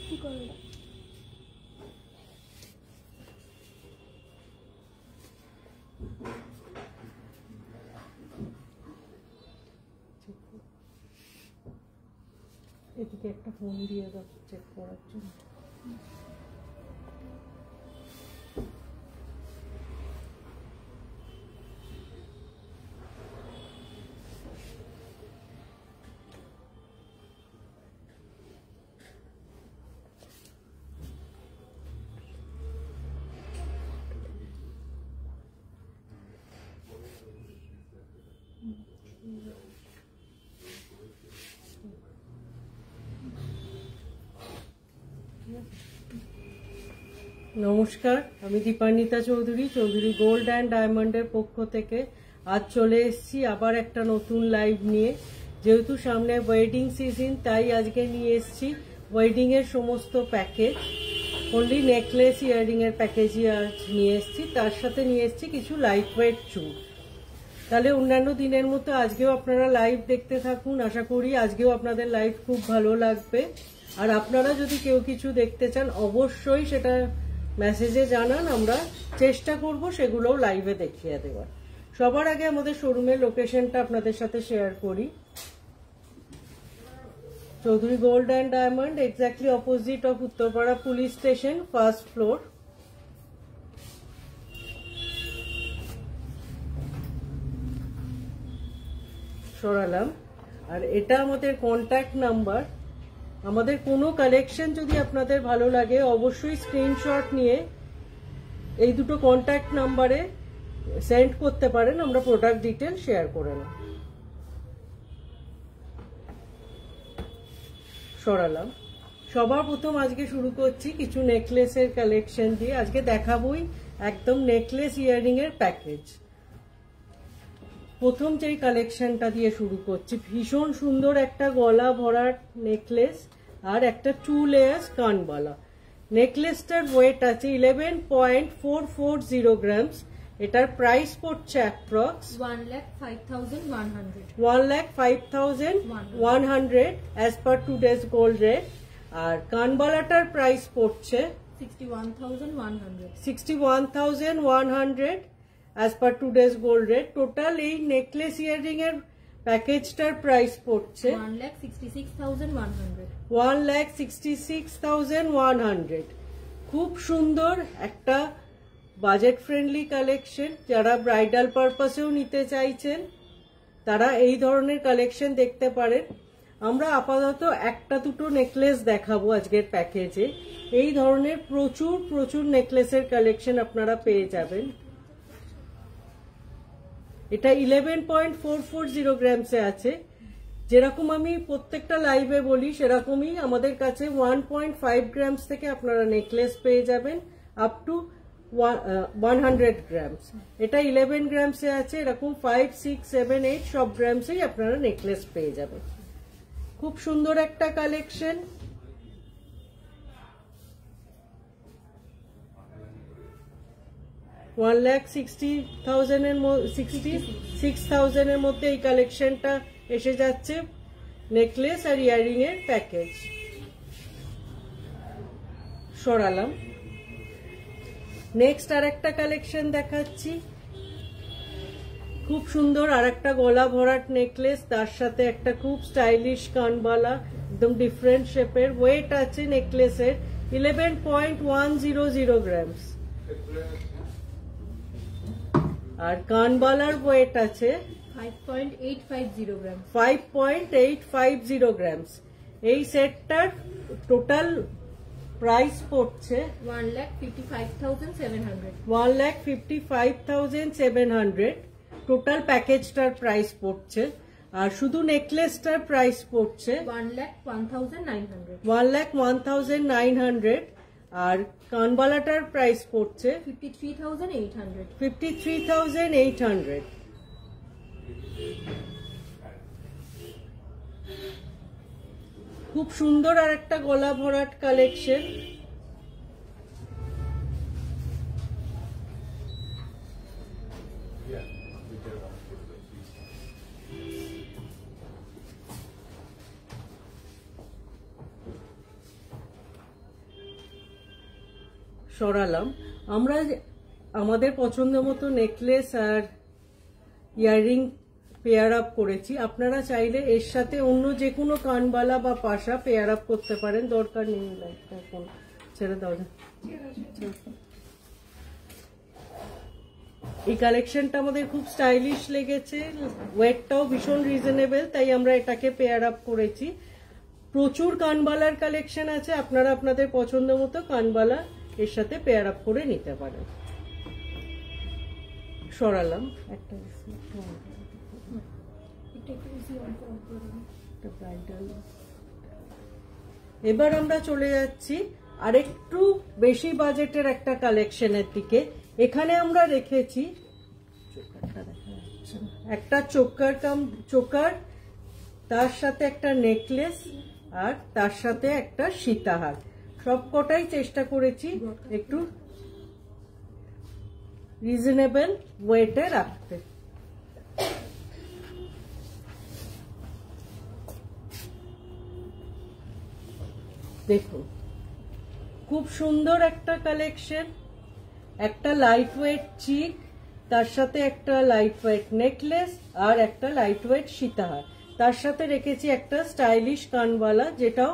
কি করবে? এদিকে একটা ফোন দিয়ে দাও চেক করার জন্য। নমস্কার, আমি দীপান্বিতা চৌধুরী, চৌধুরী গোল্ড অ্যান্ড ডায়মন্ডের পক্ষ থেকে আজ চলে এসেছি আবার একটা নতুন লাইভ নিয়ে। যেহেতু সামনে ওয়েডিং সিজন, তাই আজকে নিয়ে এসেছি ওয়েডিং এর সমস্ত প্যাকেজ। অনলি নেকলেস ইয়ারিং এর প্যাকেজই আজ নিয়ে এসেছি, তার সাথে নিয়ে এসেছি কিছু লাইট ওয়েট চুল। তাহলে অন্যান্য দিনের মতো আজকেও আপনারা লাইভ দেখতে থাকুন। আশা করি আজকেও আপনাদের লাইভ খুব ভালো লাগবে। আর আপনারা যদি কেউ কিছু দেখতে চান অবশ্যই সেটা মেসেজে জানান, আমরা চেষ্টা করব সেগুলোও লাইভে দেখিয়ে দেওয়ার। সবার আগে আমাদের শোরুমের লোকেশনটা আপনাদের সাথে শেয়ার করি। Chowdhury gold and diamond, exactly opposite of Uttarpara police station, first floor. সরালাম। আর এটা আমাদের কন্ট্যাক্ট নাম্বার। আমাদের কোনো কালেকশন যদি আপনাদের ভালো লাগে অবশ্যই স্ক্রিনশট নিয়ে এই দুটো কন্ট্যাক্ট নাম্বারে সেন্ড করতে পারেন, আমরা প্রোডাক্ট ডিটেল শেয়ার করে নেব। সরালাম। সবার প্রথম আজকে শুরু করছি কিছু নেকলেসের কালেকশন দিয়ে। আজকে দেখাবোই একদম নেকলেস ইয়ারিং এর প্যাকেজ। প্রথম যেই কালেকশনটা দিয়ে শুরু করছি, ভীষণ সুন্দর একটা গলা ভরার নেকলেস আর একটা 2 লেয়ার্স কানবালা। নেকলেসটার ওয়েট আছে 11.440 গ্রামস। এটার প্রাইস পড়ছে approx 1,05,100 as per today's gold rate. আর কানবালাটার প্রাইস পড়ছে 61,100 as per today's gold rate. Total এই নেকলেস ইয়ারিং এর প্যাকেজটার প্রাইস পড়ছে 1,66,100। খুব সুন্দর একটা বাজেট ফ্রেন্ডলি কালেকশন। যারা ব্রাইডাল পারপাসেও নিতে চাইছেন তারা এই ধরনের কালেকশন দেখতে পারেন। আমরা আপাতত একটা দুটো নেকলেস দেখাবো আজকের প্যাকেজে। এই ধরনের প্রচুর নেকলেসের কালেকশন আপনারা পেয়ে যাবেন। এটা 11.440 গ্রামসে আছে। যেরকম আমি প্রত্যেকটা লাইভে বলি সেরকমই আমাদের কাছে 1.5 গ্রামস থেকে আপনারা নেকলেস পেয়ে যাবেন আপ টু 100 গ্রামস। এটা 11 গ্রামসে আছে, এরকম 5, 6, 7, 8 সব গ্রামসেই আপনারা নেকলেস পেয়ে যাবেন। খুব সুন্দর একটা কালেকশন। $1,60,000 এর মধ্যে এই কালেকশনটা এসে যাচ্ছে, নেকলেস আর ইয়ারিং এর প্যাকেজ। সরালাম। নেক্সট আর একটা কালেকশন দেখাচ্ছি। খুব সুন্দর আর একটা গলা ভরাট নেকলেস, তার সাথে একটা খুব স্টাইলিশ কানবালা, একদম ডিফারেন্ট শেপের। ওয়েট আছে নেকলেসের 11.100 গ্রামস। আর কানবালার ওয়েট আছে 5.850 গ্রামস। এই সেটটার টোটাল প্রাইস পড়ছে 1,55,700। টোটাল প্যাকেজটার প্রাইস পড়ছে। আর শুধু নেকলেসটার প্রাইস পড়ছে 1,01,900। আর কানবালাটার প্রাইস পড়ছে 53,800। খুব সুন্দর আর একটা গলা ভরাট কালেকশন। সরালাম। আমরা আমাদের পছন্দ মতো নেকলেস আর ইয়াররিং পেয়ার আপ করেছি। আপনারা চাইলে এর সাথে অন্য যে কোনো কানবালা বা পাশা পেয়ার আপ করতে পারেন, দরকার নেই লাইটটা এখন ছেড়ে দাও। এই কালেকশনটা আমাদের খুব স্টাইলিশ লেগেছে, ওয়েটটাও ভীষণ রিজনেবল, তাই আমরা এটাকে পেয়ার আপ করেছি। প্রচুর কানবালার কালেকশন আছে, আপনারা আপনাদের পছন্দ মতো কানবালা এর সাথে পেয়ার আপ করে নিতে পারেন। সরালাম একটা এবার আমরা চলে যাচ্ছি আরেকটু বেশি বাজেটের একটা কালেকশনের দিকে। এখানে আমরা রেখেছি একটা চোকার, তার সাথে একটা নেকলেস আর তার সাথে একটা সীতাহার। সবকটাই চেষ্টা করেছি একটু রিজনেবল ওয়েটে রাখতে। দেখুন খুব সুন্দর একটা কালেকশন, একটা লাইট ওয়েট চিক, তার সাথে একটা লাইট ওয়েট নেকলেস আর একটা লাইট ওয়েট সীতাহার। তার সাথে রেখেছি একটা স্টাইলিশ কানবালা, যেটাও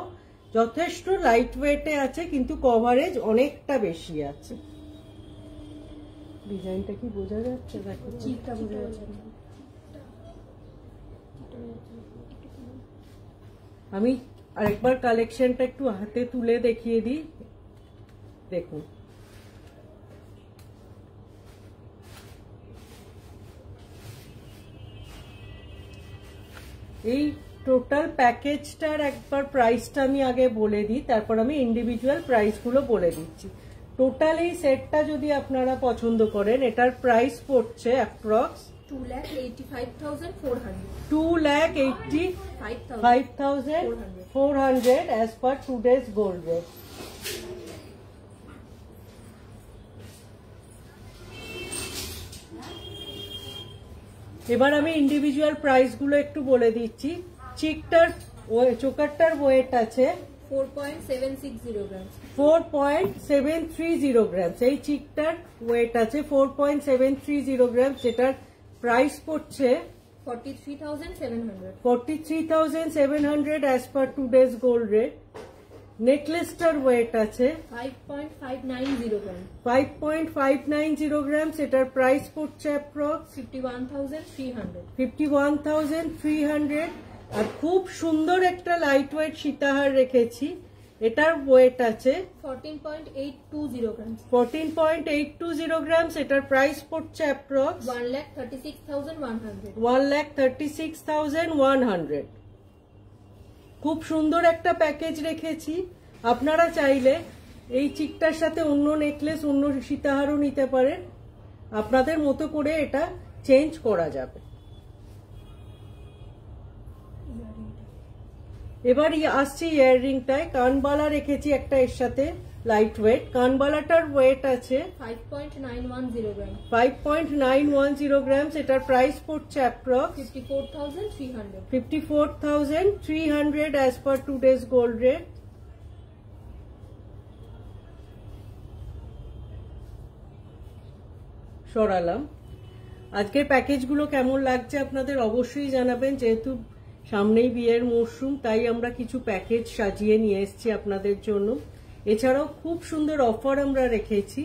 যথেষ্ট লাইট ওয়েটে আছে কিন্তু কভারেজ অনেকটা বেশি আছে। ডিজাইনটা কি বোঝা যাচ্ছে? দেখো চিকটা বোঝা যাচ্ছে। আমি আরেকবার কালেকশনটা একটু হাতে তুলে দেখিয়ে দিই। দেখুন এই টোটাল প্যাকেজটার একবার প্রাইসটা আমি আগে বলে দিই, তারপর আমি ইন্ডিভিজুয়াল প্রাইসগুলো বলে দিচ্ছি। টোটাল এই সেটটা যদি আপনারা পছন্দ করেন, এটার প্রাইস পড়ছে approx 2,85,400 as per today's gold rate। এবার আমি ইন্ডিভিজুয়াল প্রাইসগুলো একটু বলে দিচ্ছি। চোকারটার ওয়েট আছে 4.730 গ্রাম। 4.730 গ্রাম। এই চিকটার ওয়েট আছে 4.730 গ্রাম, যেটার প্রাইস পড়ছে 43,700 as per today's gold rate। নেকলেসটার ওয়েট আছে 5.590 গ্রাম। 5.590 গ্রাম, সেটার প্রাইস পড়ছে অ্যাপ্রক্স 51,300। আর খুব সুন্দর একটা লাইট ওয়েট সীতাহার রেখেছি, এটার ওয়েট আছে 14.820 গ্রাম। 14.820 গ্রাম, সেটার প্রাইস পড়ছে অ্যাপ্রক্স 1,36,100। খুব সুন্দর একটা প্যাকেজ রেখেছি। আপনারা চাইলে এই চিকটার সাথে অন্য নেকলেস, অন্য সীতাহারও নিতে পারেন, আপনাদের মতো করে এটা চেঞ্জ করা যাবে। এবার আসছি ইয়াররিংটায়। কানবালা রেখেছি একটা এর সাথে লাইট ওয়েট। কানবালাটার ওয়েট আছে 5.910 গ্রাম। 5.910 গ্রাম, সেটার প্রাইস পড়ছে approx 54,300 as per today's gold rate। সরালাম। আজকের প্যাকেজগুলো কেমন লাগছে আপনাদের অবশ্যই জানাবেন। যেহেতু সামনেই বিয়ের মরশুম, তাই আমরা কিছু প্যাকেজ সাজিয়ে নিয়ে এসেছি আপনাদের জন্য। এছাড়াও খুব সুন্দর অফার আমরা রেখেছি।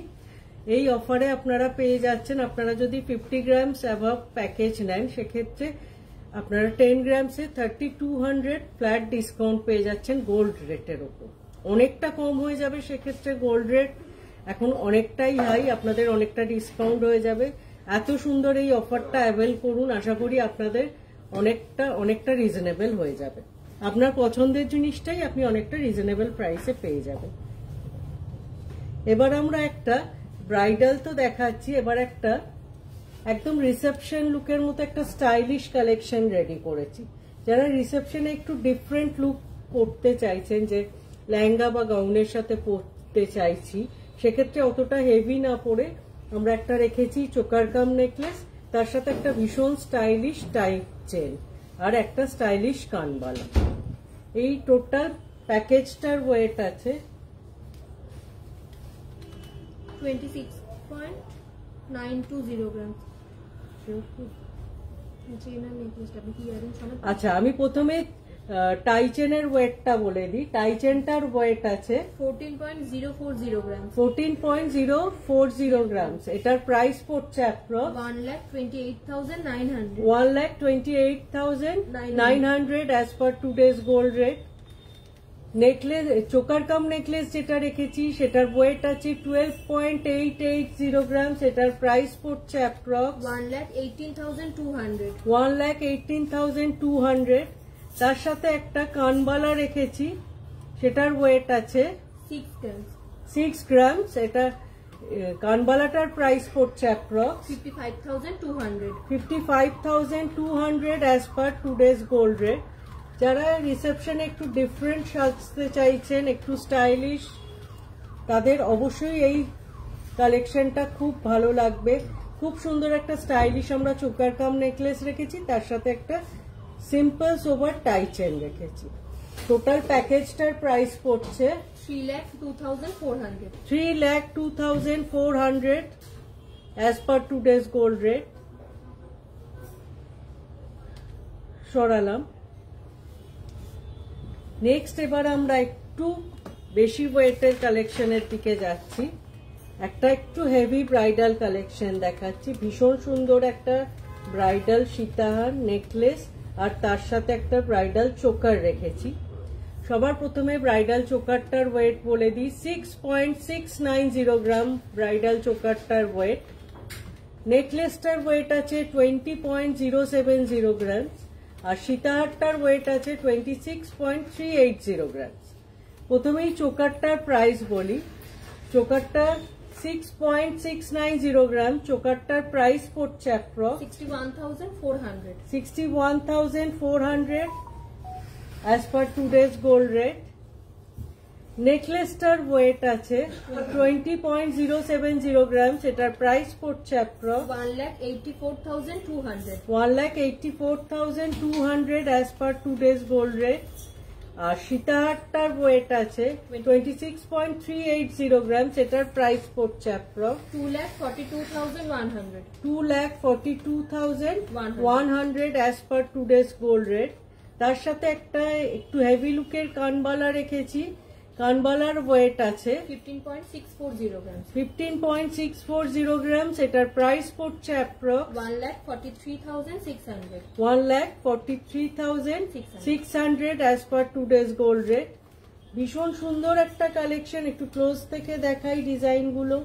এই অফারে আপনারা পেয়ে যাচ্ছেন, আপনারা যদি 50 গ্রামস অ্যাভাব প্যাকেজ নেন, সেক্ষেত্রে আপনারা 10 গ্রামসে 3200 ফ্ল্যাট ডিসকাউন্ট পেয়ে যাচ্ছেন গোল্ড রেটের ওপর। অনেকটা কম হয়ে যাবে সেক্ষেত্রে গোল্ড রেট, এখন অনেকটাই হাই, আপনাদের অনেকটা ডিসকাউন্ট হয়ে যাবে। এত সুন্দর এই অফারটা অ্যাভেল করুন, আশা করি আপনাদের অনেকটা রিজনেবল হয়ে যাবে। আপনার পছন্দের জিনিসটাই আপনি অনেকটা রিজনেবল প্রাইসে পেয়ে যাবেন। এবার আমরা একটা ব্রাইডাল তো দেখাচ্ছি, এবার একটা একদম রিসেপশন লুকের মতো একটা স্টাইলিশ কালেকশন রেডি করেছি। যারা রিসেপশনে একটু ডিফারেন্ট লুক করতে চাইছেন, যে লেহেঙ্গা বা গাউনের সাথে পরতে চাইছি, সেক্ষেত্রে অতটা হেভি না পরে আমরা একটা রেখেছি চোকার কাম নেকলেস, তার সাথে একটা ভীষণ স্টাইলিশ টাইপ চেন আর একটা স্টাইলিশ কানবালা। এই টোটাল প্যাকেজটার ওয়েট আছে 26.920 grams. চেনার নেকলেসটা আপনি কি ইয়ারিং সমেত। আচ্ছা, আমি প্রথমে টাইচেনের ওয়েটটা বলে দিই। টাইচেনটার ওয়েট আছে 14.040 grams. 14.040 গ্রামস। এটার প্রাইস পড়ছে approx 1,28,900. 1,28,900 as per today's gold rate. Necklace, choker কাম নেকলেস যেটা রেখেছি সেটার ওয়েট আছে 12.880 গ্রামস। এটার প্রাইস পড়ছে অ্যাপ্রক্স 1,18,200. 1,18,200। তার সাথে একটা কানবালা রেখেছি, সেটার ওয়েট আছে 6 grams. 6 গ্রামস। এটা কানবালাটার প্রাইস পড়ছে approx 55,200. 55,200 as per today's gold rate. যারা রিসেপশনে একটু ডিফারেন্ট সাজতে চাইছেন, একটু স্টাইলিশ, তাদের অবশ্যই এই কালেকশনটা খুব ভালো লাগবে। খুব সুন্দর একটা স্টাইলিশ আমরা চোকার কাম নেকলেস রেখেছি, তার সাথে একটা সিম্পল সোবার টাই চেন রেখেছি। টোটাল প্যাকেজটার প্রাইস পড়ছে 3,02,400. 3,02,400 as per today's gold rate. সরালাম। নেক্সট এবার আমরা একটু বেশি ওয়েটের কালেকশনের দিকে যাচ্ছি। একটা একটু হেভি ব্রাইডাল কালেকশন দেখাচ্ছি। ভীষণ সুন্দর একটা ব্রাইডাল সীতাহার নেকলেস আর তার সাথে একটা ব্রাইডাল চোকার রেখেছি। সবার প্রথমে ব্রাইডাল চোকারটার ওয়েট বলে দিই 6.690 গ্রাম ব্রাইডাল চোকারটার ওয়েট। নেকলেসটার ওয়েট আছে 20.070 গ্রাম আর সীতাহারটার ওয়েট আছে 26.380 গ্রাম। প্রথমেই চোকারটার প্রাইস বলি। চোকারটা 6.690 গ্রাম। চোকারটার প্রাইস পড়ছে approx 61,400. 61,400 as per today's gold rate. নেকলেসটার ওয়েট আছে 20.070 গ্রাম। এটার প্রাইস পড়ছে approx 1,84,200. 1,84,200 as per today's gold rate. আর সীতাহারটার ওয়েট আছে 26.380 গ্রাম। এটার প্রাইস পড়ছে approx 2,42,100. 2,42,100 as per today's gold rate. তার সাথে একটা একটু হেভি লুকের কানবালা রেখেছি। কানবালার ওয়েট আছে 15.640 grams. 15.640 গ্রাম। এটার প্রাইস পড়ছে approx 1,43,600. 1,43,600 as per today's gold rate. ভীষণ সুন্দর একটা কালেকশন। একটু ক্লোজ থেকে দেখাই ডিজাইনগুলো।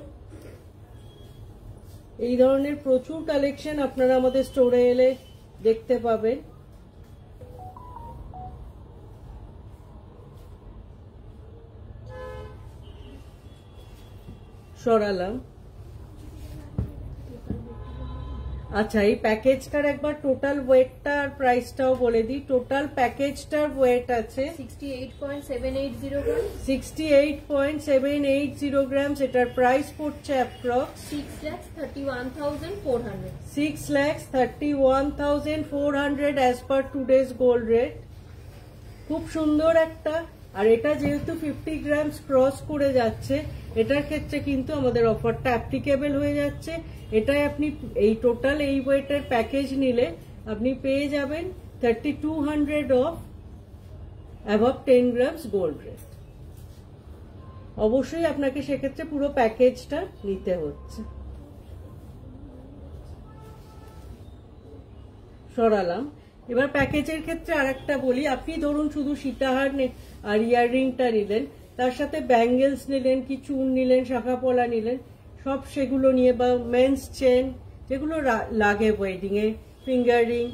এই ধরনের প্রচুর কালেকশন আপনারা আমাদের স্টোরে এলে দেখতে পাবেন। সরালাম। আচ্ছা, এই প্যাকেজটার একবার টোটাল ওয়েটটা আর প্রাইসটাও বলে দিই। টোটাল প্যাকেজটার ওয়েট আছে 68.780 grams. 68.780 গ্রাম। এটার প্রাইস পড়ছে approx 6,31,400. 6,31,400 as per today's gold rate. খুব সুন্দর একটা। আর এটা যেহেতু 50 গ্রামস ক্রস করে যাচ্ছে, এটার ক্ষেত্রে কিন্তু আমাদের অফারটা অ্যাপ্লিকেবল হয়ে যাচ্ছে। এটাই আপনি এই টোটাল এই ওয়েটের প্যাকেজ নিলে আপনি পেয়ে যাবেন 3,200 of above 10 grams gold rate. অবশ্যই আপনাকে সেক্ষেত্রে পুরো প্যাকেজটা নিতে হচ্ছে। সরালাম। এবার প্যাকেজের ক্ষেত্রে আরেকটা বলি। আপনি ধরুন শুধু সীতাহার আর ইয়াররিংটা নিলেন, তার সাথে ব্যাঙ্গেলস নিলেন, কি চুন নিলেন, শাখা পলা নিলেন, সব সেগুলো নিয়ে, বা মেন্স চেন যেগুলো লাগে ওয়েডিং এ, ফিঙ্গার রিং,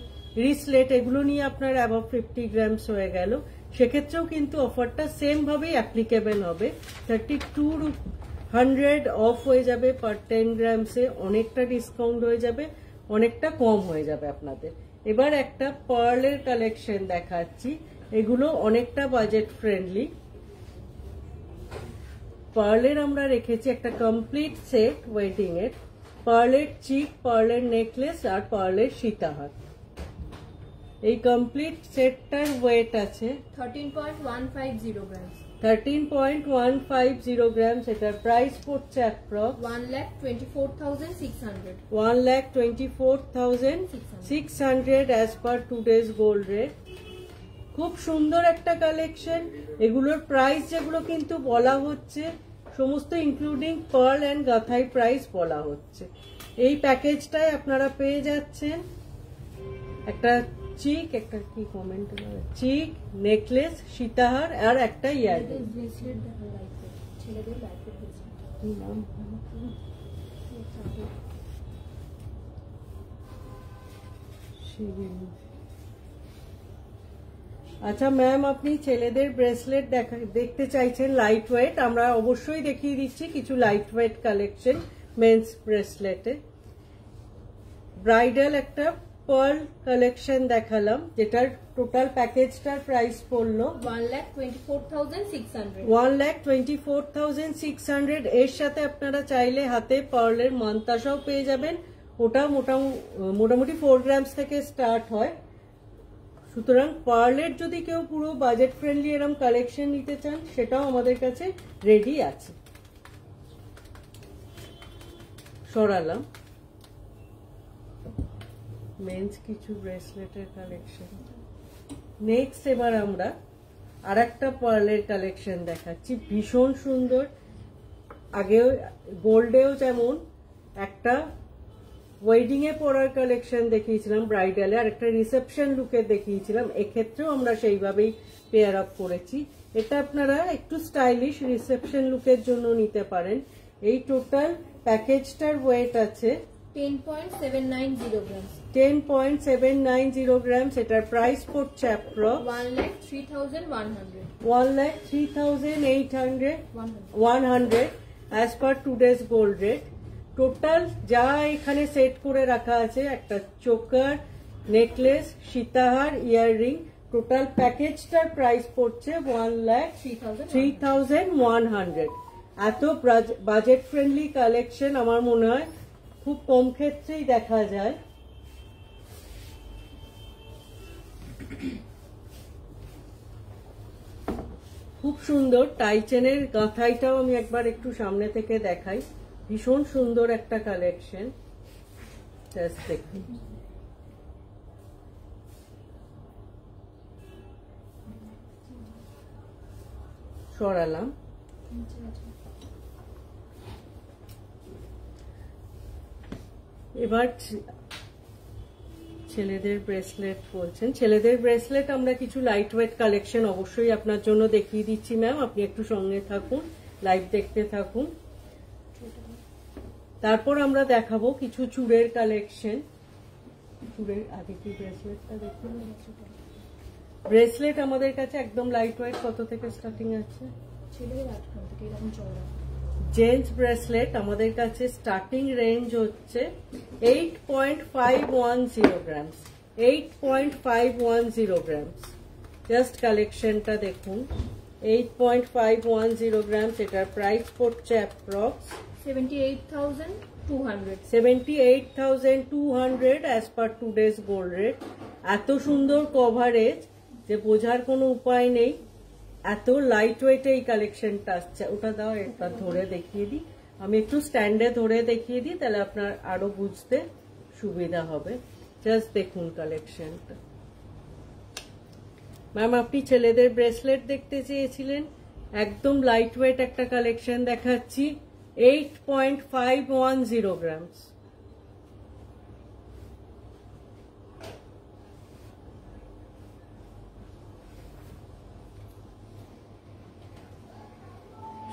রিসলেট, এগুলো নিয়ে আপনার অ্যাবভ 50 গ্রামস হয়ে গেল। সেক্ষেত্রেও কিন্তু অফারটা সেম ভাবেই অ্যাপ্লিকেবল হবে। 3,200 অফ হয়ে যাবে পার 10 গ্রামসে। অনেকটা ডিসকাউন্ট হয়ে যাবে, অনেকটা কম হয়ে যাবে আপনাদের। এবার একটা পার্লের কালেকশন দেখাচ্ছি। এগুলো অনেকটা বাজেট ফ্রেন্ডলি। পার্লের আমরা রেখেছি একটা কমপ্লিট সেট ওয়েডিং এর। পার্লের চিক, পার্লের নেকলেস আর পার্লের সীতাহার। এই কমপ্লিট সেটটার ওয়েট আছে 13.150 grams. 13.150 গ্রামস, এটার প্রাইস পড়ছে approx 1,24,600. 1,24,600 as per today's gold rate. খুব সুন্দর একটা কালেকশন। এগুলোর প্রাইস যেগুলো কিন্তু বলা হচ্ছে সমস্ত ইনক্লুডিং পার্ল অ্যান্ড গাথাই প্রাইস বলা হচ্ছে। এই প্যাকেজটায় আপনারা পেয়ে যাচ্ছেন একটা চিক, একটা কি কমেন্ট, চিক, নেকলেস, সীতাহার আর একটা ইয়াররিং। আচ্ছা ম্যাম, আপনি ছেলেদের ব্রেসলেট দেখতে চাইছেন লাইট ওয়েট, আমরা অবশ্যই দেখিয়ে দিচ্ছি কিছু লাইট ওয়েট কালেকশন মেন্স ব্রেসলেটে। ব্রাইডাল একটা পার্ল কালেকশন দেখালাম, যেটার টোটাল প্যাকেজটার প্রাইস পড়লো 1,24,600. 1,24,600। এর সাথে আপনারা চাইলে হাতে পার্লের মান্তাসাও পেয়ে যাবেন, ওটা মোটামুটি 4 গ্রামস থেকে স্টার্ট হয়। সুতরাং পার্লের যদি কেউ পুরো বাজেট ফ্রেন্ডলি এরকম কালেকশন নিতে চান, সেটাও আমাদের কাছে রেডি আছে। সরালাম মেন্স কিছু ব্রেসলেটের কালেকশন। নেক্সট এবার আমরা আরেকটা পার্লের কালেকশন দেখাচ্ছি, ভীষণ সুন্দর। আগেও গোল্ডেও যেমন একটা ওয়েডিং এ পরার কালেকশন দেখিয়েছিলাম ব্রাইডালে, আর একটা রিসেপশন লুকে দেখিয়েছিলাম, এক্ষেত্রেও আমরা সেইভাবেই পেয়ার আপ করেছি। এটা আপনারা একটু স্টাইলিশ রিসেপশন লুকের জন্য নিতে পারেন। এই টোটাল প্যাকেজটার ওয়েট আছে 10.790 grams. 10.790 গ্রামস, এটার প্রাইস পড়ছে approx 1,03,100. 1,03,800 as per today's gold rate. Total যা এখানে সেট করে রাখা আছে, একটা চোকার, নেকলেস, সীতাহার, ইয়াররিং, টোটাল প্যাকেজটার প্রাইস পড়ছে 1,03,100। এত বাজেট ফ্রেন্ডলি কালেকশন আমার মনে হয় খুব কম ক্ষেত্রেই দেখা যায়। খুব সুন্দর টাইচেনের গাঁথাইটাও আমি একবার একটু সামনে থেকে দেখাই, ভীষণ সুন্দর একটা কালেকশন। জাস্ট দেখুন, সরালাম। এবার ছেলেদের ব্রেসলেট বলছেন, ছেলেদের ব্রেসলেট আমরা কিছু লাইট ওয়েট কালেকশন অবশ্যই আপনার জন্য দেখিয়ে দিচ্ছি ম্যাম, আপনি একটু সঙ্গে থাকুন, লাইভ দেখতে থাকুন। তারপর আমরা দেখাবো কিছু চুড়ের কালেকশন। চুড়ের আগে কি ব্রেসলেটটা দেখুন। ব্রেসলেট আমাদের কাছে একদম লাইট ওয়েট কত থেকে স্টার্টিং আছে? জেন্টস ব্রেসলেট আমাদের কাছে স্টার্টিং রেঞ্জ হচ্ছে 8.510 গ্রামস। 8.510 গ্রামস। জাস্ট কালেকশনটা দেখুন, 8.510 গ্রামস, এটার প্রাইস পড়ছে approx 78,200. 78,200 as per today's gold rate. এত সুন্দর কভারেজ যে বোঝার কোনো উপায় নেই, এত লাইট ওয়েট এই কালেকশনটা আসছে। ওটা দাও, একটা ধরে দেখিয়ে দিই, আমি একটু স্ট্যান্ডে ধরে দেখিয়ে দিই, তাহলে আপনার আরো বুঝতে সুবিধা হবে। জাস্ট দেখুন কালেকশনটা। ম্যাম, আপনি ছেলেদের ব্রেসলেট দেখতে চেয়েছিলেন, একদম লাইট ওয়েট একটা কালেকশন দেখাচ্ছি, 8.510 গ্রামস।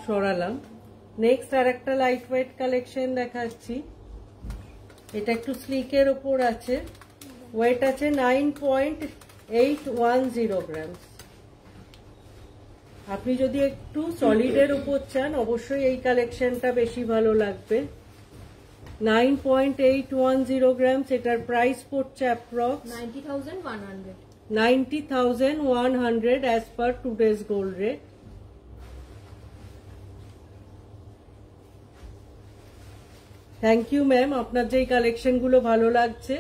সরালাম। নেক্সট আর একটা লাইট ওয়েট কালেকশন দেখাচ্ছি, এটা একটু স্লিকের ওপর আছে, ওয়েট আছে 9.810 গ্রামস। আপনি যদি একটু সলিডের উপর চান, অবশ্যই এই কালেকশনটা বেশি ভালো লাগবে। 9.810 গ্রামস, এটার প্রাইস পড়ছে approx 90,100. 90,100 as per today's gold rate. Thank you ma'am, আপনার যে কালেকশনগুলো ভালো লাগছে।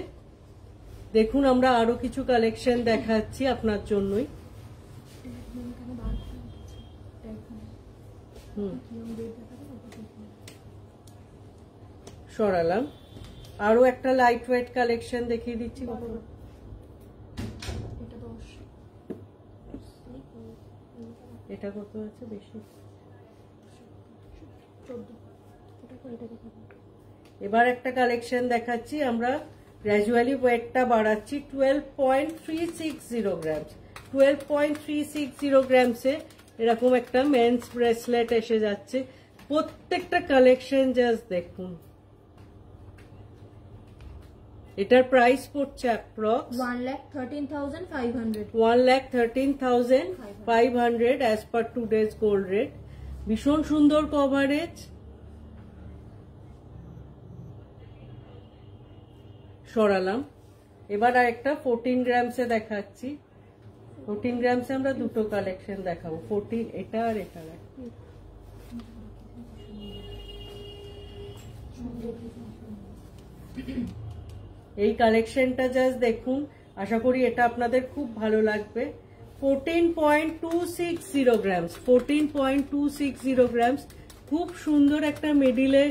দেখুন, আমরা আরো কিছু কালেকশন দেখাচ্ছি আপনার জন্যই। সরালাম। আরো একটা লাইট ওয়েট কালেকশন দেখিয়ে দিচ্ছি। এটা কত আছে বেশি? এবার একটা কালেকশন দেখাচ্ছি আমরা, গ্র্যাজুয়ালি ওয়েটটা বাড়াচ্ছি। 12.360 গ্রামস, 12.360 গ্রামসে এরকম একটা মেন্স ব্রেসলেট এসে যাচ্ছে। প্রত্যেকটা কালেকশন জাস্ট দেখুন। এটার প্রাইস পড়ছে approx 1,13,500। 1,13,500 as per today's gold rate. ভীষণ সুন্দর কভারেজ। সরালাম। এবার আরেকটা 14 গ্রামসে দেখাচ্ছি। 14 গ্রামসে আমরা দুটো কালেকশন দেখাবো, 14 এটা আর এটা। এই কালেকশনটা জাস্ট দেখুন, আশা করি এটা আপনাদের খুব ভালো লাগবে। 14.260 গ্রামস, 14.260 গ্রামস। খুব সুন্দর একটা মিডিলে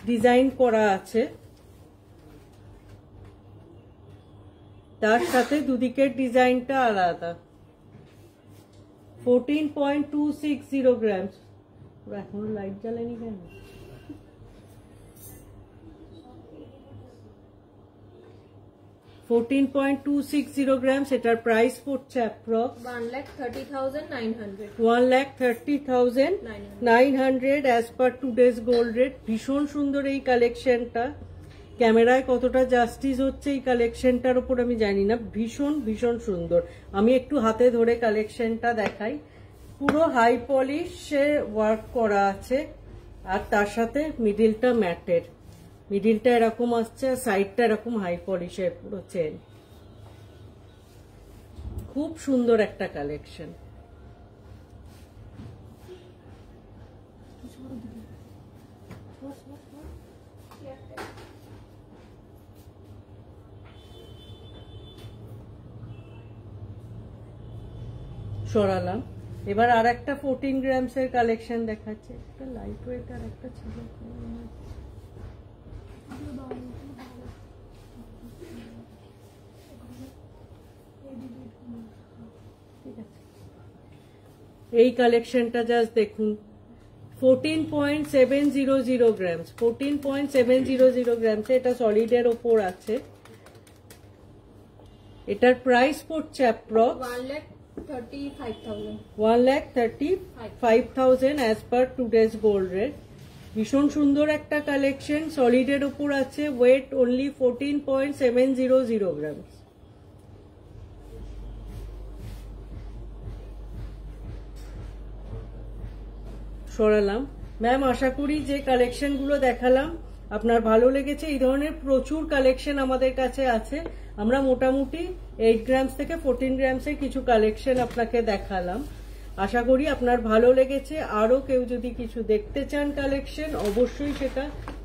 ডিজাইন করা আছে, তার সাথে দুদিকের ডিজাইনটা আলাদা। 14.260 গ্রামস। এখনো লাইট জ্বালেনি কেন? $14.260 গ্রামস। এটার প্রাইস পড়ছে approx 1,30,900। 1,30,900 as per today's gold rate. ভীষণ সুন্দর এই কালেকশনটা। ক্যামেরায় কতটা জাস্টিস হচ্ছে এই কালেকশনটার উপর আমি জানি না। ভীষণ ভীষণ সুন্দর। আমি একটু হাতে ধরে কালেকশনটা দেখাই। পুরো হাই পলিশে ওয়ার্ক করা আছে, আর তার সাথে মিডিলটা ম্যাটের। মিডিলটা এরকম আসছে, সাইডটা এরকম হাই পলিশের পুরো চেন। খুব সুন্দর একটা কালেকশন। সরালাম। এবার আর একটা 14 গ্রামসের কালেকশন দেখাচ্ছে। একটা লাইট ওয়েট আর একটা ছিল। এই কালেকশনটা জাস্ট দেখুন। 14.700 গ্রামস, 14.700 গ্রামস। এটা সলিডের ওপর আছে। এটার প্রাইস পড়ছে approx 1,35,000 as per today's gold rate. ভীষণ সুন্দর একটা কালেকশন, সলিডের ওপর আছে। Weight only 14.700 grams. সরালাম। ম্যাম, আশা করি যে কালেকশনগুলো দেখালাম আপনার ভালো লেগেছে। এই ধরনের প্রচুর কালেকশন আমাদের কাছে আছে। আমরা মোটামুটি 8 গ্রামস থেকে 14 গ্রামসের কিছু কালেকশন আপনাকে দেখালাম। আশা করি আপনার ভালো লেগেছে। আরো কেউ যদি কিছু দেখতে চান কালেকশন, অবশ্যই সেটা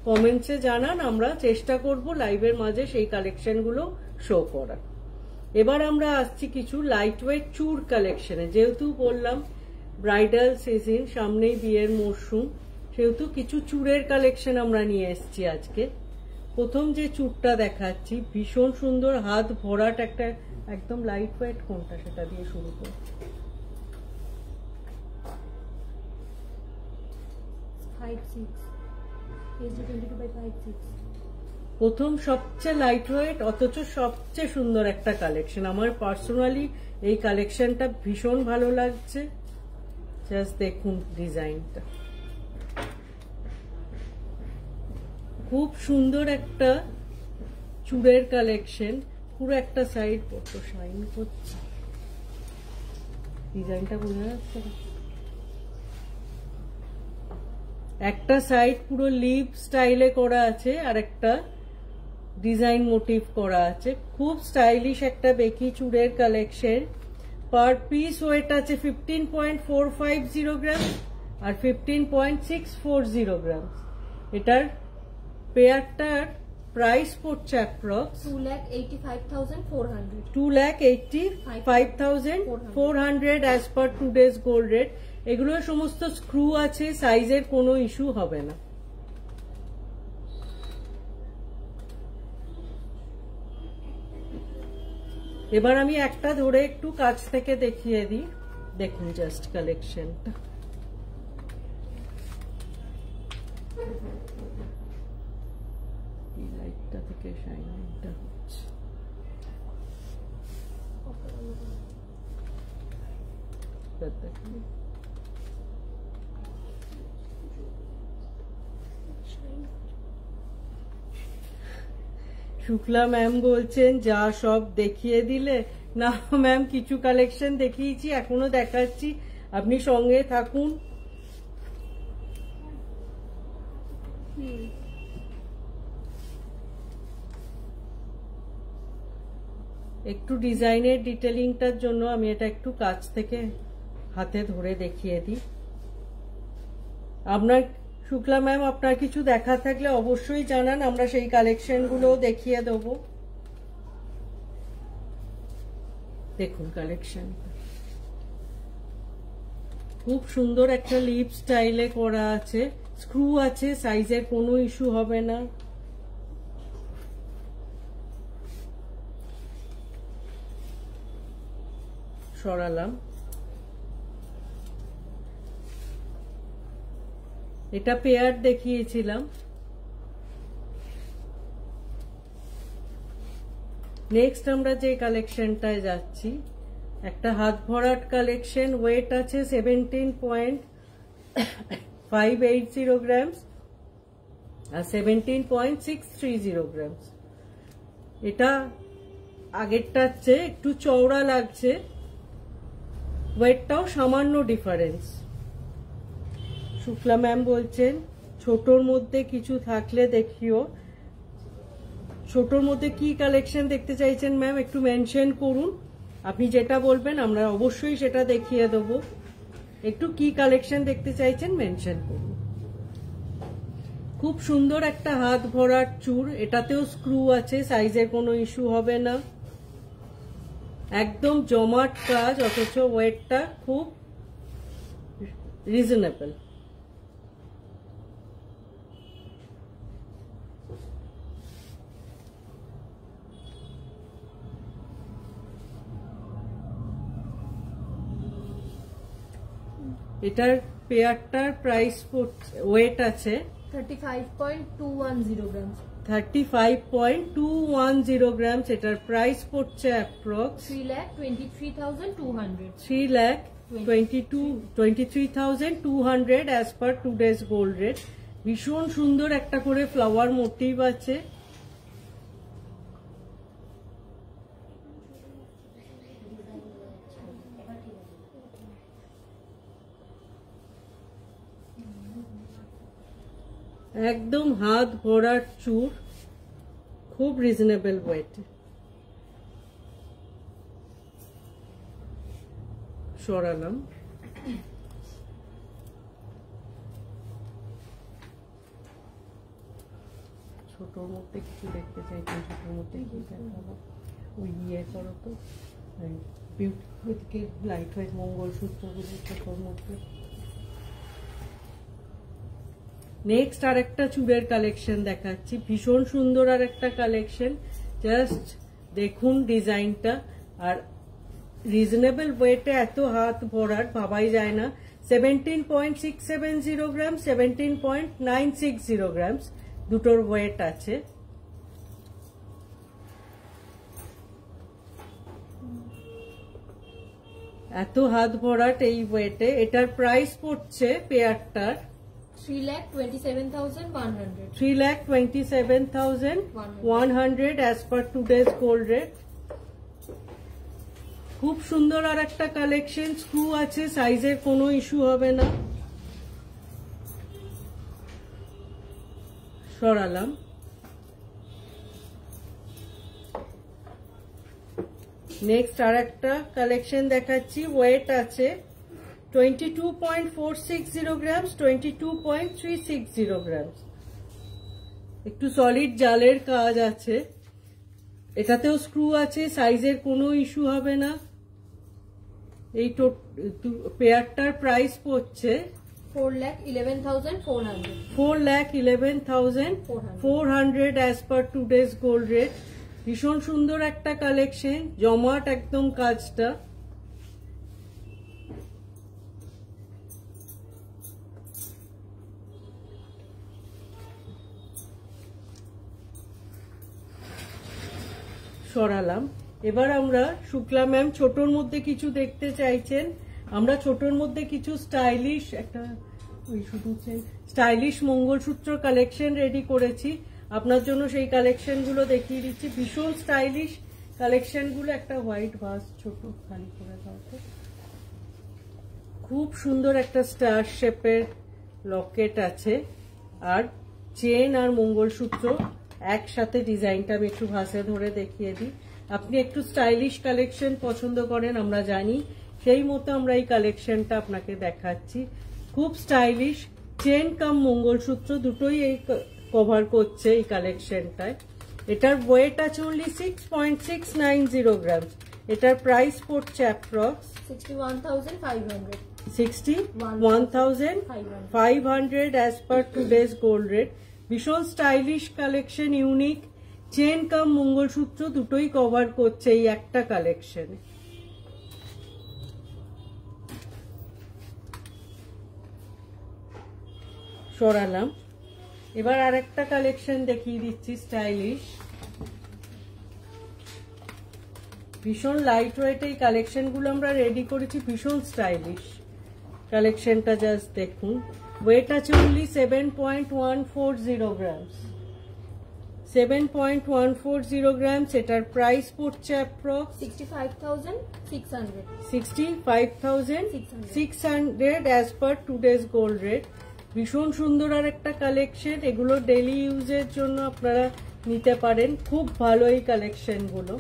কমেন্টসে জানান। আমরা চেষ্টা করব লাইভের মাঝে সেই কালেকশনগুলো শো করার। এবার আমরা আসছি কিছু লাইট ওয়েট চুর কালেকশনে। যেহেতু বললাম ব্রাইডাল সিজন, সামনেই বিয়ের মরশুম, সেহেতু কিছু চুড়ের কালেকশন আমরা নিয়ে এসেছি আজকে। প্রথম যে চুড়টা দেখাচ্ছি ভীষণ সুন্দর, হাত ভরাট একটা একদম লাইট ওয়েট। কোনটা সেটা দিয়ে শুরু করি। প্রথম সবচেয়ে লাইট ওয়েট অথচ সবচেয়ে সুন্দর একটা কালেকশন। আমার পার্সোনালি এই কালেকশনটা ভীষণ ভালো লাগছে। জাস্ট দেখুন ডিজাইনটা, খুব সুন্দর একটা চুড়ের কালেকশন। পুরো একটা সাইড কত শাইন করছে, ডিজাইনটা বোঝা যাচ্ছে। একটা সাইড পুরো লিভ স্টাইলে করা আছে, আর একটা ডিজাইন মোটিভ করা আছে। খুব স্টাইলিশ একটা বেকি চুড়ের কালেকশন। পার পিস ওয়েট আছে 15.450 গ্রাম আর 15.640 গ্রাম। এটার পেয়ারটার প্রাইস পড়ছে approx 2,85,400। 2,85,400 as per today's gold rate. এগুলো সমস্ত স্ক্রু আছে, সাইজের কোনো ইস্যু হবে না। এবার আমি একটা ধরে একটু কাছ থেকে দেখিয়ে দিই, দেখুন জাস্ট কালেকশনটা। এই লাইটটা থেকে শাইনিংটা হচ্ছে। শুক্লা ম্যাম বলছেন যা সব দেখিয়ে দিলে। না ম্যাম, কিছু কালেকশন দেখিয়েছি, এখনো দেখাচ্ছি, আপনি সঙ্গে থাকুন। একটু ডিজাইনের ডিটেলিংটার জন্য আমি এটা একটু কাছ থেকে হাতে ধরে দেখিয়ে দিই। আপনার শুক্লা ম্যাম, আপনার কিছু দেখা থাকলে অবশ্যই জানান, আমরা সেই কালেকশনগুলো দেখিয়ে দেব। দেখুন কালেকশন খুব সুন্দর একটা লিপ স্টাইলে করা আছে, স্ক্রু আছে, সাইজের কোনো ইস্যু হবে না। সরালাম। এটা পেয়ার দেখিয়েছিলাম। নেক্সট আমরা যে কালেকশনটায় যাচ্ছি, একটা হাত ভরাট কালেকশন, ওয়েট আছে 17.580 গ্রামস আর 17.630 গ্রামস। এটা আগেরটার চেয়ে একটু চওড়া লাগছে, ওয়েটটাও সামান্য ডিফারেন্স। শুক্লা ম্যাম বলছেন ছোটর মধ্যে কিছু থাকলে দেখিও। ছোটর মধ্যে কি কালেকশন দেখতে চাইছেন ম্যাম, একটু মেনশন করুন। আপনি যেটা বলবেন আমরা অবশ্যই সেটা দেখিয়ে দেবো। একটু কি কালেকশন দেখতে চাইছেন মেনশন করুন। খুব সুন্দর একটা হাত ভরার চূড়, এটাতেও স্ক্রু আছে, সাইজের কোনো ইস্যু হবে না। একদম জমাট কাজ, অথচ ওয়েটটা খুব রিজনেবল। এটার পেয়ারটার প্রাইস ওয়েট আছে 35.210 গ্রাম। 35.210 গ্রামস। এটার প্রাইস পড়ছে approx 3,23,200। 3,23,200 as per today's gold rate. ভীষণ সুন্দর একটা করে ফ্লাওয়ার মোটিভ আছে। একদম হাত ভরার চূড়, খুব রিজনেবল ওয়েট। সরালাম। ছোটর মধ্যে কিছু দেখতে চাইছেন, ছোটর মধ্যে কি দেখাবো, ওই ইয়ে করো তো, বিউটি লাইট ওয়েট মঙ্গলসূত্রগুলো ছোটর মধ্যে। নেক্সট আর একটা চুড়ের কালেকশন দেখাচ্ছি, ভীষণ সুন্দর আর একটা কালেকশন। জাস্ট দেখুন ডিজাইনটা, আর রিজনেবল ওয়েটে এত হাত ভরার ভাবাই যায় না। 17.670 গ্রাম, 17.960 গ্রামস দুটোর ওয়েট আছে। এত হাত ভরাট এই ওয়েটে। এটার প্রাইস পড়ছে পেয়ারটার 3,27,100। 3,27,100 as per today's gold rate। খুব সুন্দর আর একটা কালেকশন, স্ক্রু আছে, সাইজের কোনো ইস্যু হবে না। সরালাম। নেক্সট আর একটা কালেকশন দেখাচ্ছি, ওয়েট আছে 22.460 গ্রামস, 22.360 গ্রামস। একটু সলিড জালের কাজ আছে, এটাতেও স্ক্রু আছে, সাইজের কোনো ইস্যু হবে না। এই পেয়ারটার প্রাইস পড়ছে 4,11,400. 4,11,400 as per today's gold rate. ভীষণ সুন্দর একটা কালেকশন, জমাট একদম কাজটা। সরালাম। এবার আমরা শুক্লা ম্যাম ছোটর মধ্যে কিছু দেখতে চাইছেন, আমরা ছোটর মধ্যে কিছু স্টাইলিশ একটা স্টাইলিশ মঙ্গলসূত্র কালেকশন রেডি করেছি আপনার জন্য। সেই কালেকশন গুলো দেখিয়ে দিচ্ছি, ভীষণ স্টাইলিশ কালেকশন গুলো। একটা হোয়াইট ভাস ছোট খালি করে দাও তো। খুব সুন্দর একটা স্টার শেপের লকেট আছে, আর চেন আর মঙ্গলসূত্র একসাথে। ডিজাইনটা আমি একটু ভাসে ধরে দেখিয়ে দিই। আপনি একটু স্টাইলিশ কালেকশন পছন্দ করেন আমরা জানি, সেই মতো আমরা এই কালেকশনটা আপনাকে দেখাচ্ছি। খুব স্টাইলিশ, চেন কাম মঙ্গলসূত্র দুটোই এই কভার করছে এই কালেকশনটায়। এটার ওয়েট আছে অনলি 6.690 গ্রাম। এটার প্রাইস পড়ছে approx 61,500. 61,500 as per today's gold rate. ভীষণ স্টাইলিশ কালেকশন, ইউনিক। চেন কাম মঙ্গলসূত্র দুটোই কভার করছে এই একটা কালেকশনে। সরালাম। এবার আরেকটা কালেকশন দেখিয়ে দিচ্ছি স্টাইলিশ। ভীষণ লাইট ওয়েট এই কালেকশন গুলো আমরা রেডি করেছি, ভীষণ স্টাইলিশ কালেকশনটা। জাস্ট দেখুন, ওয়েট আছে অনলি 7.140 গ্রাম। 7.140 গ্রাম। এটার প্রাইস পড়ছে approx 65,600. 65,600 as per today's gold rate. ভীষণ সুন্দর আর একটা কালেকশন, এগুলো ডেলি ইউজের জন্য আপনারা নিতে পারেন, খুব ভালো এই কালেকশন গুলো।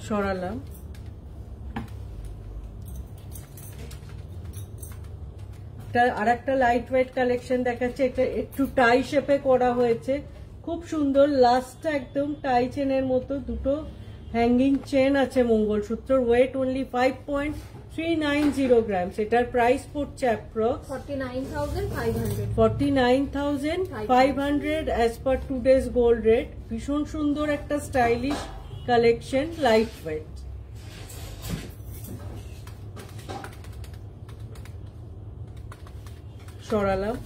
সরালাম। আর একটা লাইট ওয়েট কালেকশন দেখাচ্ছে, এটা একটু টাই শেপে করা হয়েছে, খুব সুন্দর। লাস্টটা একদম টাই চেনের মতো, দুটো হ্যাঙ্গিং চেন আছে মঙ্গলসূত্র। ওয়েট অনলি 5.390 গ্রাম। এটার প্রাইস পড়ছে approx 49,500. 49,500 as per today's gold rate. ভীষণ সুন্দর একটা স্টাইলিশ কালেকশন, লাইট ওয়েট। সরালাম।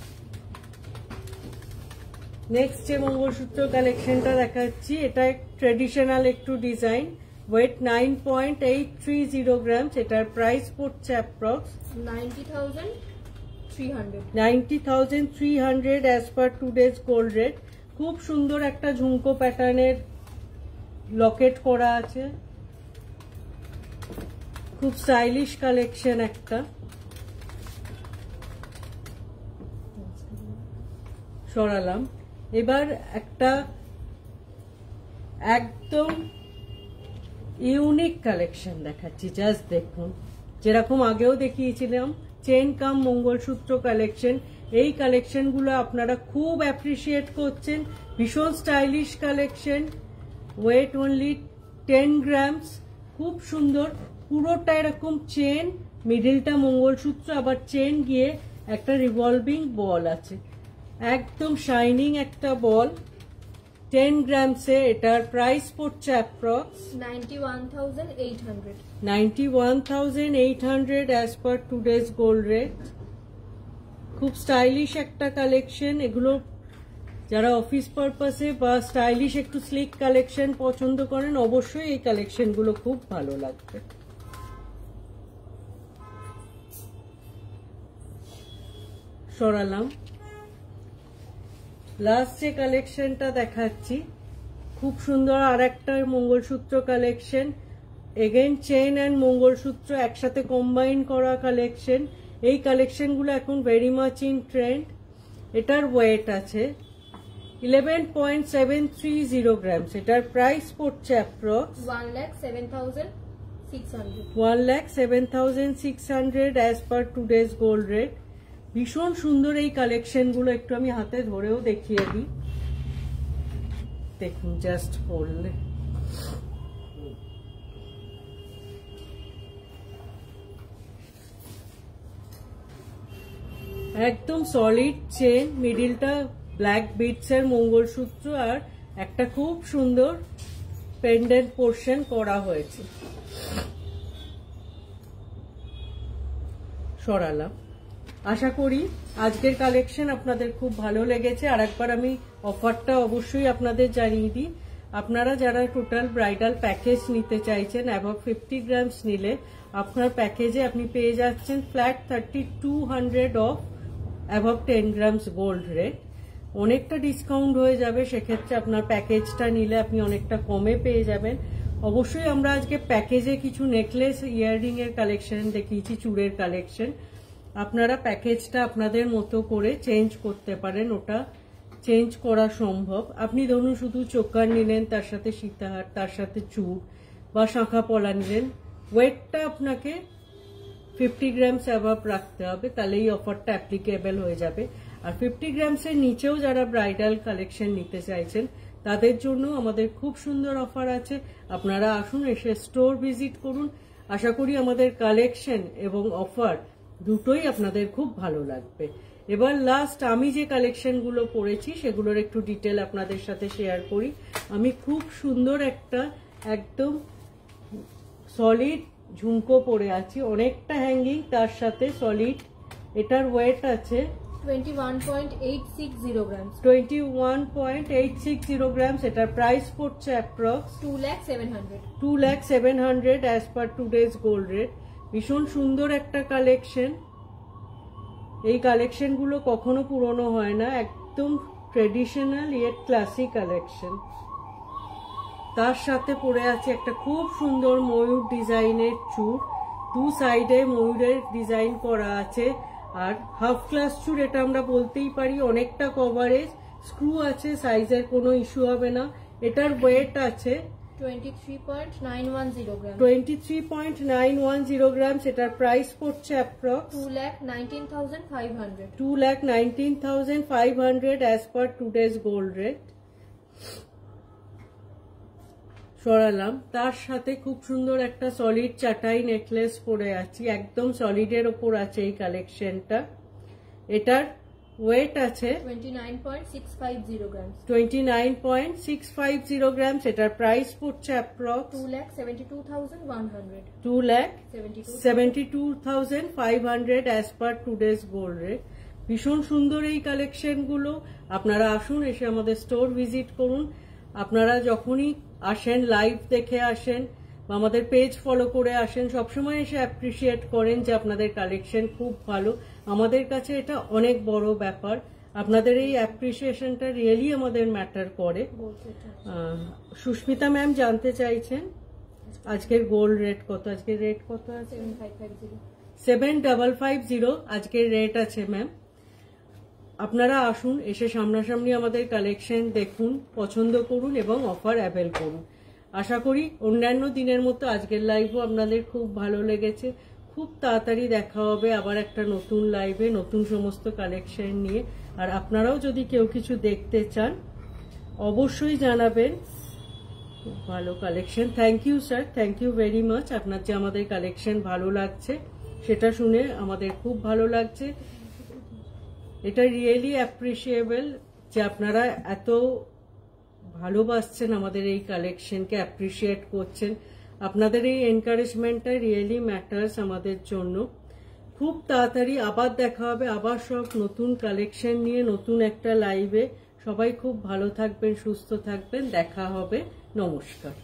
নেক্সট যে মঙ্গলসূত্র কালেকশনটা দেখাচ্ছি, এটা ট্রেডিশনাল একটু ডিজাইন। ওয়েট 9.830 গ্রাম। এটার প্রাইস পড়ছে approx 90,300. 90,300 as per today's gold rate. খুব সুন্দর একটা ঝুমকো প্যাটার্নের লকেট করা আছে, খুব স্টাইলিশ কালেকশন একটা। সরালাম। এবার একটা একদম ইউনিক কালেকশন দেখাচ্ছি, জাস্ট দেখুন। যেরকম আগেও দেখিয়েছিলাম চেন কাম মঙ্গলসূত্র কালেকশন, এই কালেকশন গুলো আপনারা খুব অ্যাপ্রিসিয়েট করছেন। ভীষণ stylish collection. Wait only 10 grams. খুব সুন্দর, পুরোটা এরকম চেন, মিডিলটা মঙ্গলসূত্র, আবার চেন গিয়ে একটা রিভলভিং বল আছে, একদম শাইনিং একটা বল। 10 গ্রামসে। এটার প্রাইস পড়ছে approx 91,800. 91,800 as per today's gold rate. খুব স্টাইলিশ একটা কালেকশন। এগুলো যারা অফিস পারপাসে বা স্টাইলিশ একটু স্লিক কালেকশন পছন্দ করেন, অবশ্যই এই কালেকশনগুলো খুব ভালো লাগবে। সরালাম। লাস্ট যে কালেকশনটা দেখাচ্ছি, খুব সুন্দর আর একটা mangalsutra collection. Again chain and mangalsutra একসাথে কম্বাইন করা কালেকশন। এই কালেকশনগুলো এখন ভেরি মাচ ইন ট্রেন্ড। এটার ওয়েট আছে 11.730 গ্রাম। এটার প্রাইস পড়ছে approx 1,07,600. 1,07,600 as per today's gold rate. ভীষণ সুন্দর এই কালেকশনগুলো, একটু আমি হাতে ধরেও দেখিয়ে দিই। দেখুন জাস্ট পরলে। একদম সলিড চেন, মিডিলটা ব্ল্যাক বিটস এর মঙ্গলসূত্র আর একটা খুব সুন্দর পেন্ডেন্ট পোর্শন করা হয়েছে। সরালাম। আশা করি আজকের কালেকশন আপনাদের খুব ভালো লেগেছে। আর একবার আমি অফারটা অবশ্যই আপনাদের জানিয়ে দিই, আপনারা যারা টোটাল ব্রাইডাল প্যাকেজ নিতে চাইছেন অ্যাবাভ 50 গ্রামস নিলে আপনার প্যাকেজে আপনি পেয়ে যাচ্ছেন flat 3200 of above 10 grams gold rate. অনেকটা ডিসকাউন্ট হয়ে যাবে, সেক্ষেত্রে আপনার প্যাকেজটা নিলে আপনি অনেকটা কমে পেয়ে যাবেন। অবশ্যই আমরা আজকে প্যাকেজে কিছু নেকলেস ইয়াররিং এর কালেকশন দেখিয়েছি, চূড়ের কালেকশন। আপনারা প্যাকেজটা আপনাদের মতো করে চেঞ্জ করতে পারেন, ওটা চেঞ্জ করা সম্ভব। আপনি ধরুন শুধু চোকার নিলেন, তার সাথে সীতাহার, তার সাথে চূড় বা শাঁখা পলা নিলেন, ওয়েটটা আপনাকে 50 গ্রামস অ্যাবাভ রাখতে হবে, তাহলে এই অফারটা অ্যাপ্লিকেবল হয়ে যাবে। আর 50 গ্রামসের নিচেও যারা ব্রাইডাল কালেকশন নিতে চাইছেন তাদের জন্য আমাদের খুব সুন্দর অফার আছে। আপনারা আসুন, এসে স্টোর ভিজিট করুন। আশা করি আমাদের কালেকশন এবং অফার দুটোই আপনাদের খুব ভালো লাগবে। এবার লাস্ট আমি যে কালেকশনগুলো পরেছি সেগুলোর একটু ডিটেল আপনাদের সাথে শেয়ার করি। আমি খুব সুন্দর একটা একদম সলিড ঝুমকো পরে আছি, অনেকটা হ্যাঙ্গিং, তার সাথে সলিড। এটার ওয়েট আছে 21.860 grams. 21.860 গ্রামস। এটার প্রাইস পড়ছে approx 2,700,000. 2,700,000 as per today's gold rate. ভীষণ সুন্দর একটা কালেকশন। এই কালেকশনগুলো কখনো পুরনো হয় না, একদম ট্রেডিশনাল ইয়েট ক্লাসিক কালেকশন। তার সাথে পরে আছে একটা খুব সুন্দর ময়ূর ডিজাইনের চূড়, টু সাইডে ময়ূরের ডিজাইন করা আছে। আর হাফ ক্লাস চূড়, এটা আমরা বলতেই পারি, অনেকটা কভারেজ, স্ক্রু আছে, সাইজের কোনো ইস্যু হবে না। এটার ওয়েট আছে 23.910 grams. 23.910 গ্রামস। এটার প্রাইস পড়ছে approx 2,19,500. 2,19,500 as per today's gold rate. সরালাম। তার সাথে খুব সুন্দর একটা সলিড চাটাই নেকলেস পরে আছি, একদম সলিডের ওপর আছে এই কালেকশনটা। এটার ওয়েট আছে 29.650 grams. 29.650 গ্রামস। এটার প্রাইস পড়ছে approx 2,72,100. 2,72,500 as per today's gold rate. ভীষণ সুন্দর এই কালেকশনগুলো। আপনারা আসুন, এসে আমাদের স্টোর ভিজিট করুন। আপনারা যখনই আসেন, লাইভ দেখে আসেন বা আমাদের পেজ ফলো করে আসেন, সবসময় এসে অ্যাপ্রিসিয়েট করেন যে আপনাদের কালেকশন খুব ভালো। আমাদের কাছে এটা অনেক বড় ব্যাপার। আপনাদের এই অ্যাপ্রিসিয়েশনটা রিয়েলি আমাদের ম্যাটার করে। সুস্মিতা ম্যাম জানতে চাইছেন আজকের গোল্ড রেট কত? আজকের রেট কত আছে? 7,550 আজকের রেট আছে ম্যাম। আপনারা আসুন, এসে সামনাসামনি আমাদের কালেকশন দেখুন, পছন্দ করুন এবং অফার অ্যাভেল করুন। আশা করি অন্যান্য দিনের মতো আজকের লাইভও আপনাদের খুব ভালো লেগেছে। খুব তাড়াতাড়ি দেখা হবে আবার একটা নতুন লাইভে, নতুন সমস্ত কালেকশন নিয়ে। আর আপনারাও যদি কেউ কিছু দেখতে চান অবশ্যই জানাবেন। খুব ভালো collection. Thank you sir, thank you very much. আপনার যে আমাদের কালেকশন ভালো লাগছে সেটা শুনে আমাদের খুব ভালো লাগছে। এটা রিয়েলি অ্যাপ্রিসিয়েবল যে আপনারা এত ভালোবাসছেন আমাদের এই কালেকশনকে, অ্যাপ্রিসিয়েট করছেন। আপনাদের এই এনকারেজমেন্টটা রিয়েলি ম্যাটার্স আমাদের জন্য। খুব তাড়াতাড়ি আবার দেখা হবে, আবার সব নতুন কালেকশন নিয়ে নতুন একটা লাইভে। সবাই খুব ভালো থাকবেন, সুস্থ থাকবেন, দেখা হবে। নমস্কার।